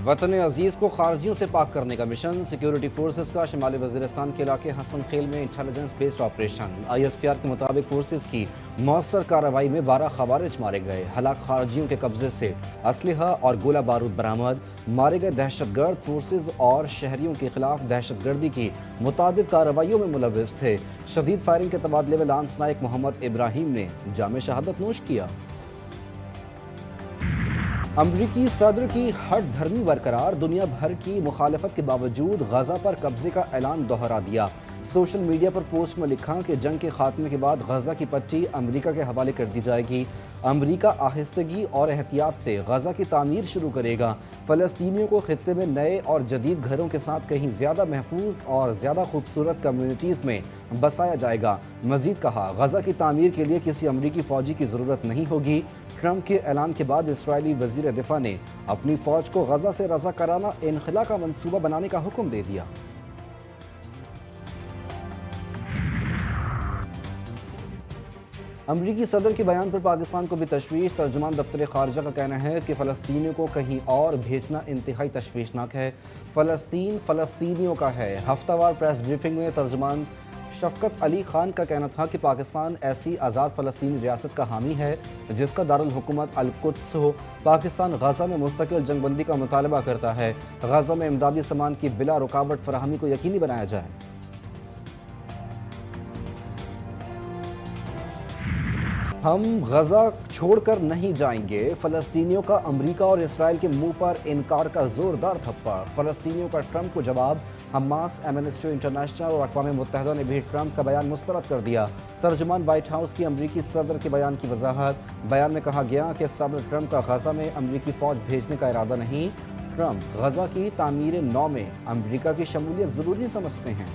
وطن عزیز کو خارجیوں سے پاک کرنے کا مشن، سیکیورٹی فورسز کا شمالی وزیرستان کے علاقے حسن خیل میں intelligence based operation. I S P R کے مطابق فورسز کی مؤثر کارروائی میں 12 خوارج مارے گئے، ہلاک خارجیوں کے قبضے سے اسلحہ اور گولہ بارود برآمد۔ مارے گئے دہشت گرد فورسز اور شہریوں کے خلاف دہشت گردی کی متعدد کارروائیوں میں ملوث تھے۔ شدید فائرنگ کے تبادلے میں لانس نائک محمد ابراہیم نے جام شہادت نوش کیا۔ امریکی صدر کی ہٹ دھرمی برقرار، دنیا بھر کی مخالفت کے باوجود غزہ پر قبضے کا اعلان دہرا دیا۔ سوشل میڈیا پر پوسٹ میں لکھا کہ جنگ کے خاتمے کے بعد غزہ کی پٹی امریکہ کے حوالے کر دی جائے گی۔ امریکہ آہستگی اور احتیاط سے غزہ کی تعمیر شروع کرے گا۔ فلسطینیوں کو خطے میں نئے اور جدید گھروں کے ساتھ کہیں زیادہ محفوظ اور زیادہ خوبصورت کمیونٹیز میں بسایا جائے گا۔ مزید کہا، غزہ کی تعمیر کے لیے کسی امریکی فوجی کی ضرورت نہیں ہوگی۔ ٹرمپ کے اعلان کے بعد اسرائیلی وزیر دفاع نے اپنی فوج کو غزہ سے رضاکارانہ انخلاء کا منصوبہ بنانے کا حکم دے دیا۔ امریکی صدر کے بیان پر پاکستان کو بھی تشویش۔ ترجمان دفتر خارجہ کا کہنا ہے کہ فلسطینیوں کو کہیں اور بھیجنا انتہائی تشویشناک ہے۔ فلسطین فلسطینیوں کا ہے۔ ہفتہ وار پریس بریفنگ میں ترجمان شفقت علی خان کا کہنا تھا کہ پاکستان ایسی آزاد فلسطینی ریاست کا حامی ہے جس کا دارالحکومت القدس ہو۔ پاکستان غزہ میں مستقل جنگ بندی کا مطالبہ کرتا ہے۔ غزہ میں امدادی سامان کی بلا رکاوٹ فراہمی کو یقینی بنایا جائے۔ ہم غزہ چھوڑ کر نہیں جائیں گے، فلسطینیوں کا امریکہ اور اسرائیل کے منہ پر انکار کا زوردار تھپڑ۔ فلسطینیوں کا ٹرمپ کو جواب۔ حماس، ایمنسٹی انٹرنیشنل اور اقوام متحدہ نے بھی ٹرمپ کا بیان مسترد کر دیا۔ ترجمان وائٹ ہاؤس کی امریکی صدر کے بیان کی وضاحت۔ بیان میں کہا گیا کہ صدر ٹرمپ کا غزہ میں امریکی فوج بھیجنے کا ارادہ نہیں۔ ٹرمپ غزہ کی تعمیر نو میں امریکہ کی شمولیت ضروری سمجھتے ہیں۔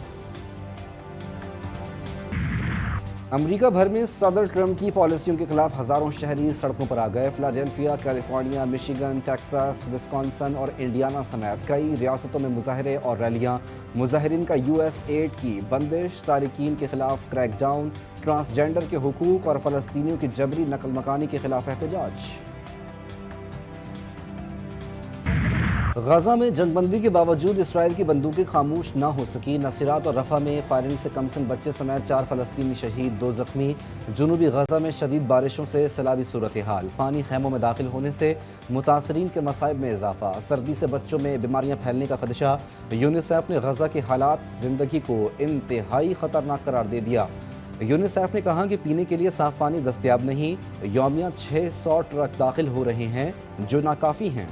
امریکہ بھر میں صدر ٹرمپ کی پالیسیوں کے خلاف ہزاروں شہری سڑکوں پر آ گئے۔ Philadelphia, California, Michigan, Texas, Wisconsin اور انڈیانا سمیت کئی ریاستوں میں مظاہرے اور ریلیاں۔ مظاہرین کا US ایڈ کی بندش، تارکین کے خلاف کریک ڈاؤن، ٹرانسجینڈر کے حقوق اور فلسطینیوں کی جبری نقل مکانی کے خلاف احتجاج۔ غزہ میں جنگ بندی کے باوجود اسرائیل کی بندوقیں خاموش نہ ہو سکی۔ نصیرات اور رفح میں فائرنگ سے کمسن بچے سمیت 4 فلسطینی شہید، 2 زخمی۔ جنوبی غزہ میں شدید بارشوں سے سیلابی صورتحال، پانی خیموں میں داخل ہونے سے متاثرین کے مصائب میں اضافہ، سردی سے بچوں میں بیماریاں پھیلنے کا خدشہ۔ یونیسیف نے غزہ کے حالات زندگی کو انتہائی خطرناک قرار دے دیا۔ یونیسیف نے کہا کہ پینے کے لیے صاف پانی دستیاب نہیں، یومیہ 600 ٹرک داخل ہو رہے ہیں جو ناکافی ہیں۔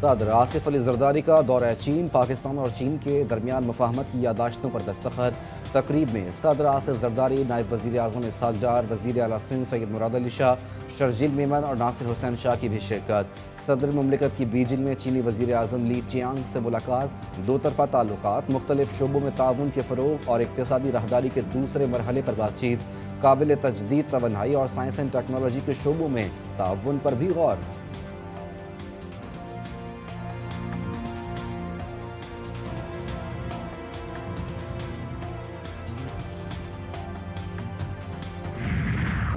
صدر آصف علی زرداری کا دورہ چین، پاکستان اور چین کے درمیان مفاہمت کی یادداشتوں پر دستخط۔ تقریب میں صدر آصف زرداری، نائب وزیر اعظم اسحاق ڈار، وزیر اعلیٰ سندھ سید مراد علی شاہ، شرجیل میمن اور ناصر حسین شاہ کی بھی شرکت۔ صدر مملکت کی بیجنگ میں چینی وزیر اعظم لی چیانگ سے ملاقات۔ دو طرفہ تعلقات، مختلف شعبوں میں تعاون کے فروغ اور اقتصادی راہداری کے دوسرے مرحلے پر بات چیت۔ قابل تجدید توانائی اور سائنس اینڈ ٹیکنالوجی کے شعبوں میں تعاون پر بھی غور۔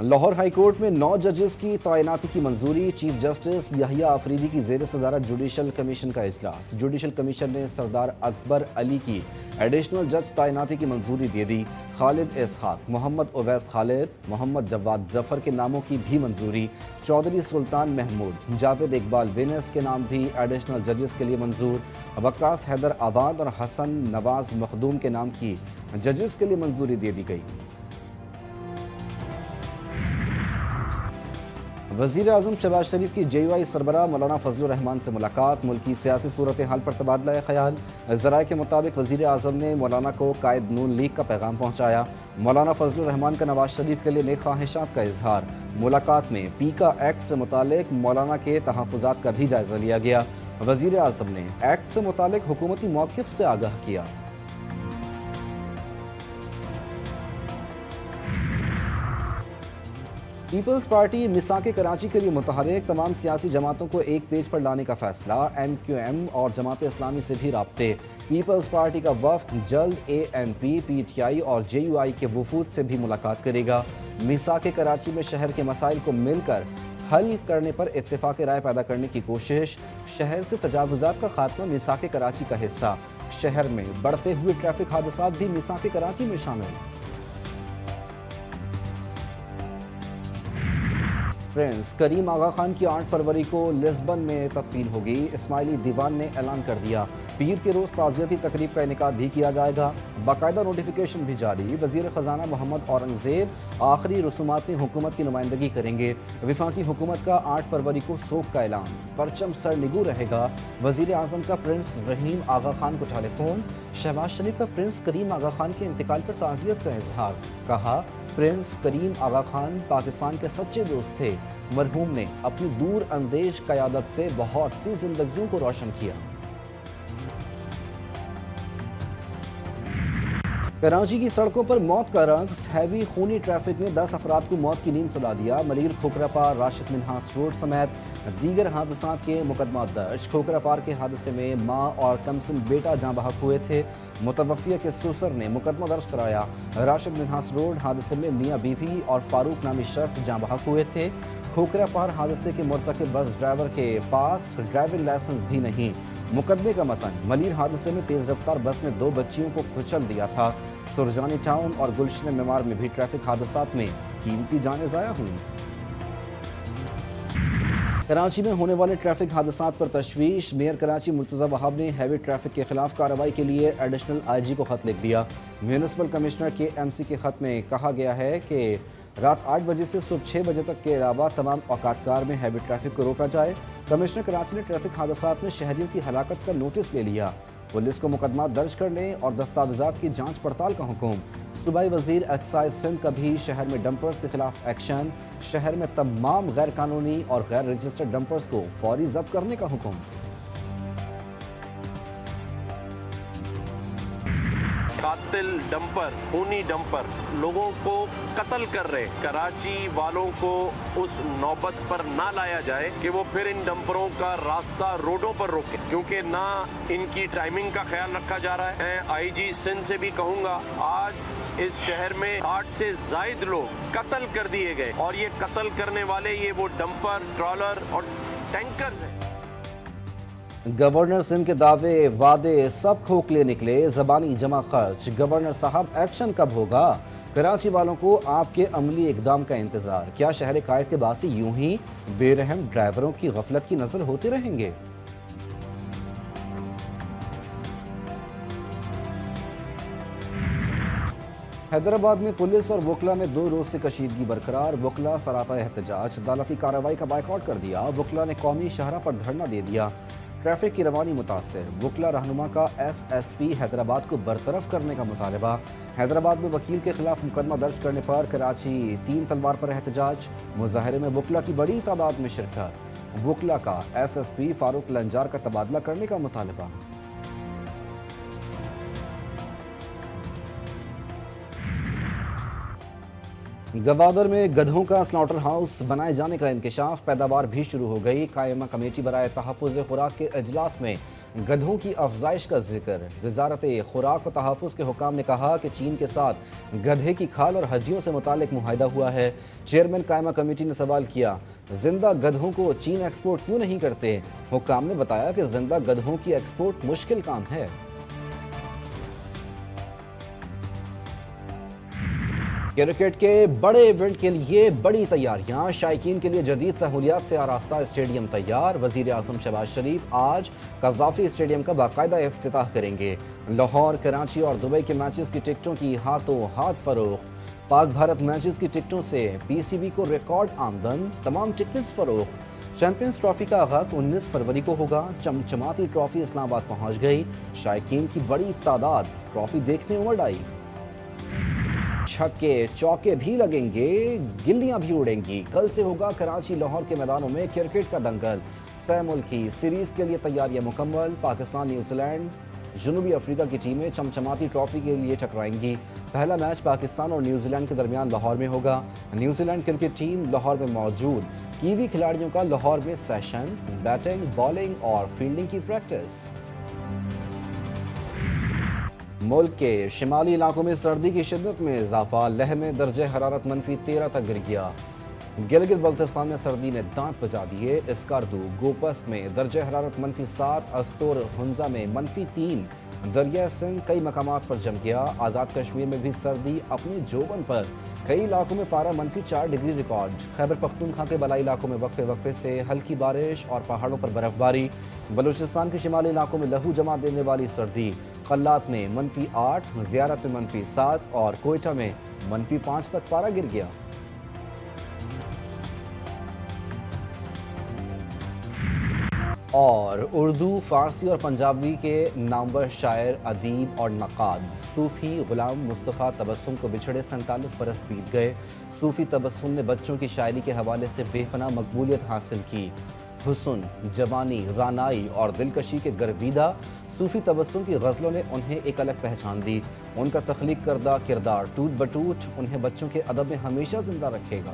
لاہور ہائی کورٹ میں 9 ججز کی تعیناتی کی منظوری۔ چیف جسٹس یحییٰ آفریدی کی زیر صدارت جوڈیشل کمیشن کا اجلاس۔ جوڈیشل کمیشن نے سردار اکبر علی کی ایڈیشنل جج تعیناتی کی منظوری دے دی۔ خالد اسحاق، محمد اویس خالد، محمد جواد ظفر کے ناموں کی بھی منظوری۔ چودھری سلطان محمود، جاوید اقبال وینس کے نام بھی ایڈیشنل ججز کے لیے منظور۔ وقاص حیدر آباد اور حسن نواز مخدوم کے نام کی ججز کے لیے منظوری دے دی گئی۔ وزیر اعظم شہباز شریف کی JUI سربراہ مولانا فضل الرحمان سے ملاقات، ملکی سیاسی صورتحال پر تبادلہ خیال۔ ذرائع کے مطابق وزیر اعظم نے مولانا کو قائد نون لیگ کا پیغام پہنچایا۔ مولانا فضل الرحمان کا نواز شریف کے لیے نیک خواہشات کا اظہار۔ ملاقات میں پیکا ایکٹ سے متعلق مولانا کے تحفظات کا بھی جائزہ لیا گیا۔ وزیر اعظم نے ایکٹ سے متعلق حکومتی موقف سے آگاہ کیا۔ پیپلز پارٹی میثاق کراچی کے لیے متحرک، تمام سیاسی جماعتوں کو ایک پیج پر لانے کا فیصلہ۔ MQM اور جماعت اسلامی سے بھی رابطے۔ پیپلز پارٹی کا وفد جلد ANP، PTI اور JUI کے وفود سے بھی ملاقات کرے گا۔ میثاق کراچی میں شہر کے مسائل کو مل کر حل کرنے پر اتفاق رائے پیدا کرنے کی کوشش، شہر سے تجاوزات کا خاتمہ میثاق کراچی کا حصہ، شہر میں بڑھتے ہوئے ٹریفک حادثات بھی میثاق کراچی میں شامل۔ پرنس کریم آغا خان کی 8 فروری کو لسبن میں تدفین ہوگی، اسماعیلی دیوان نے اعلان کر دیا۔ پیر کے روز تعزیتی تقریب کا انعقاد بھی کیا جائے گا، باقاعدہ نوٹیفیکیشن بھی جاری۔ وزیر خزانہ محمد اورنگزیب آخری رسومات میں حکومت کی نمائندگی کریں گے۔ وفاقی حکومت کا 8 فروری کو سوگ کا اعلان، پرچم سر نگو رہے گا۔ وزیر اعظم کا پرنس رحیم آغا خان کو ٹیلی فون، شہباز شریف کا پرنس کریم آغا خان کے انتقال پر تعزیت کا اظہار، کہا پرنس کریم آغا خان پاکستان کے سچے دوست تھے، مرحوم نے اپنی دور اندیش قیادت سے بہت سی زندگیوں کو روشن کیا۔ کراچی کی سڑکوں پر موت کا رقص، ہیوی خونی ٹریفک نے 10 افراد کو موت کی نیند سلا دیا۔ ملیر کھوکھرا پار راشد منہاس روڈ سمیت دیگر حادثات کے مقدمات درج۔ کھوکھرا پار کے حادثے میں ماں اور کمسن بیٹا جاں بحق ہوئے تھے، متوفیہ کے سسر نے مقدمہ درج کرایا۔ راشد منہاس روڈ حادثے میں میاں بیوی اور فاروق نامی شخص جاں بحق ہوئے تھے۔ کھوکھرا پار حادثے کے مرتکب بس ڈرائیور کے پاس ڈرائیونگ لائسنس بھی نہیں۔ مقدمے کا متن، ملیر حادثے میں تیز رفتار بس نے 2 بچیوں کو کچل دیا تھا۔ سرجانی ٹاؤن اور گلشن معمار میں بھی ٹریفک حادثات میں قیمتی جانیں ضائع ہوئیں۔ کراچی میں ہونے والے ٹریفک حادثات پر تشویش، میئر کراچی مرتضی وہاب نے ہیوی ٹریفک کے خلاف کارروائی کے لیے ایڈیشنل آئی جی کو خط لکھ دیا۔ میونسپل کمشنر کے ایم سی کے خط میں کہا گیا ہے کہ رات 8 بجے سے صبح 6 بجے تک کے علاوہ تمام اوقات کار میں ہیوی ٹریفک کو روکا جائے۔ کمشنر کراچی نے ٹریفک حادثات میں شہریوں کی ہلاکت کا نوٹس لے لیا، پولیس کو مقدمات درج کرنے اور دستاویزات کی جانچ پڑتال کا حکم۔ صوبائی وزیر ایکسائز سندھ کا بھی شہر میں ڈمپرز کے خلاف ایکشن، شہر میں تمام غیر قانونی اور غیر رجسٹرڈ ڈمپرز کو فوری ضبط کرنے کا حکم۔ قاتل ڈمپر، خونی ڈمپر لوگوں کو قتل کر رہے، کراچی والوں کو اس نوبت پر نہ لایا جائے کہ وہ پھر ان ڈمپروں کا راستہ روڈوں پر روکے، کیونکہ نہ ان کی ٹائمنگ کا خیال رکھا جا رہا ہے۔ میں آئی جی سندھ سے بھی کہوں گا، آج اس شہر میں 8 سے زائد لوگ قتل کر دیے گئے، اور یہ قتل کرنے والے یہ وہ ڈمپر، ٹرالر اور ٹینکرز ہیں۔ گورنر سندھ کے دعوے وعدے سب کھوکھلے نکلے، زبانی جمع خرچ۔ گورنر صاحب ایکشن کب ہوگا؟ کراچی والوں کو آپ کے عملی اقدام کا انتظار۔ کیا شہر قائد کے باسی یوں ہی بے رحم ڈرائیوروں کی غفلت کی نظر ہوتے رہیں گے؟ حیدرآباد میں پولیس اور وکلا میں 2 روز سے کشیدگی برقرار، وکلا سراپا احتجاج، عدالتی کارروائی کا بائیکاٹ کر دیا، وکلا نے قومی شاہراہ پر دھرنا دے دیا۔ ٹریفک کی روانی متاثر، وکلا رہنما کا ایس ایس پی حیدرآباد کو برطرف کرنے کا مطالبہ۔ حیدرآباد میں وکیل کے خلاف مقدمہ درج کرنے پر کراچی 3 تلوار پر احتجاج، مظاہرے میں وکلا کی بڑی تعداد میں شرکت، وکلا کا ایس ایس پی فاروق لنجار کا تبادلہ کرنے کا مطالبہ۔ گوادر میں گدھوں کا سلاٹر ہاؤس بنائے جانے کا انکشاف، پیداوار بھی شروع ہو گئی۔ قائمہ کمیٹی برائے تحفظ خوراک کے اجلاس میں گدھوں کی افزائش کا ذکر۔ وزارت خوراک و تحفظ کے حکام نے کہا کہ چین کے ساتھ گدھے کی کھال اور ہڈیوں سے متعلق معاہدہ ہوا ہے۔ چیئرمین قائمہ کمیٹی نے سوال کیا، زندہ گدھوں کو چین ایکسپورٹ کیوں نہیں کرتے؟ حکام نے بتایا کہ زندہ گدھوں کی ایکسپورٹ مشکل کام ہے۔ کرکٹ کے بڑے ایونٹ کے لیے بڑی تیاریاں، شائقین کے لیے جدید سہولیات سے آراستہ اسٹیڈیم تیار۔ وزیر اعظم شہباز شریف آج قذافی اسٹیڈیم کا باقاعدہ افتتاح کریں گے۔ لاہور، کراچی اور دبئی کے میچز کی ٹکٹوں کی ہاتھوں ہاتھ فروخت۔ پاک بھارت میچز کی ٹکٹوں سے پی سی بی کو ریکارڈ آمدن، تمام ٹکٹس فروخت۔ چیمپئنز ٹرافی کا آغاز 19 فروری کو ہوگا۔ چمچماتی ٹرافی اسلام آباد پہنچ گئی، شائقین کی بڑی تعداد ٹرافی دیکھنے امڑ آئی۔ چھکے چوکے بھی لگیں گے، گلیاں بھی اڑیں گی۔ کل سے ہوگا کراچی لاہور کے میدانوں میں کرکٹ کا دنگل۔ 6 ملکی سیریز کے لیے تیاریاں مکمل۔ پاکستان، نیوزی لینڈ، جنوبی افریقہ کی ٹیمیں چمچماتی ٹرافی کے لیے ٹکرائیں گی۔ پہلا میچ پاکستان اور نیوزی لینڈ کے درمیان لاہور میں ہوگا۔ New Zealand cricket team Lahore میں موجود، کیوی کھلاڑیوں کا لاہور میں سیشن، بیٹنگ، بالنگ اور فیلڈنگ کی پریکٹس۔ ملک کے شمالی علاقوں میں سردی کی شدت میں اضافہ، لہر میں درجہ حرارت -13 تک گر گیا۔ گلگت بلتستان میں سردی نے دانت بجا دیے۔ اسکردو گوپس میں درجہ حرارت -7، استور ہنزا میں -3، دریا سندھ کئی مقامات پر جم گیا۔ آزاد کشمیر میں بھی سردی اپنی جوبن پر، کئی علاقوں میں پارہ -4 ڈگری ریکارڈ۔ خیبر پختونخوا کے بالائی علاقوں میں وقفے وقفے سے ہلکی بارش اور پہاڑوں پر برف باری۔ بلوچستان کے شمالی علاقوں میں لہو جما دینے والی سردی۔ قلات میں -8، زیارت میں -7 اور کوئٹہ میں -5 تک پارہ گر گیا۔ اور اردو، فارسی اور پنجابی کے نامور شاعر، ادیب اور نقاد صوفی غلام مصطفیٰ تبسم کو بچھڑے 47 برس بیت گئے۔ صوفی تبسم نے بچوں کی شاعری کے حوالے سے بے پناہ مقبولیت حاصل کی۔ حسن، جوانی، رانائی اور دلکشی کے گرویدہ صوفی تبسم کی غزلوں نے انہیں ایک الگ پہچان دی۔ ان کا تخلیق کردہ کردار ٹوٹ بٹوٹ انہیں بچوں کے ادب میں ہمیشہ زندہ رکھے گا۔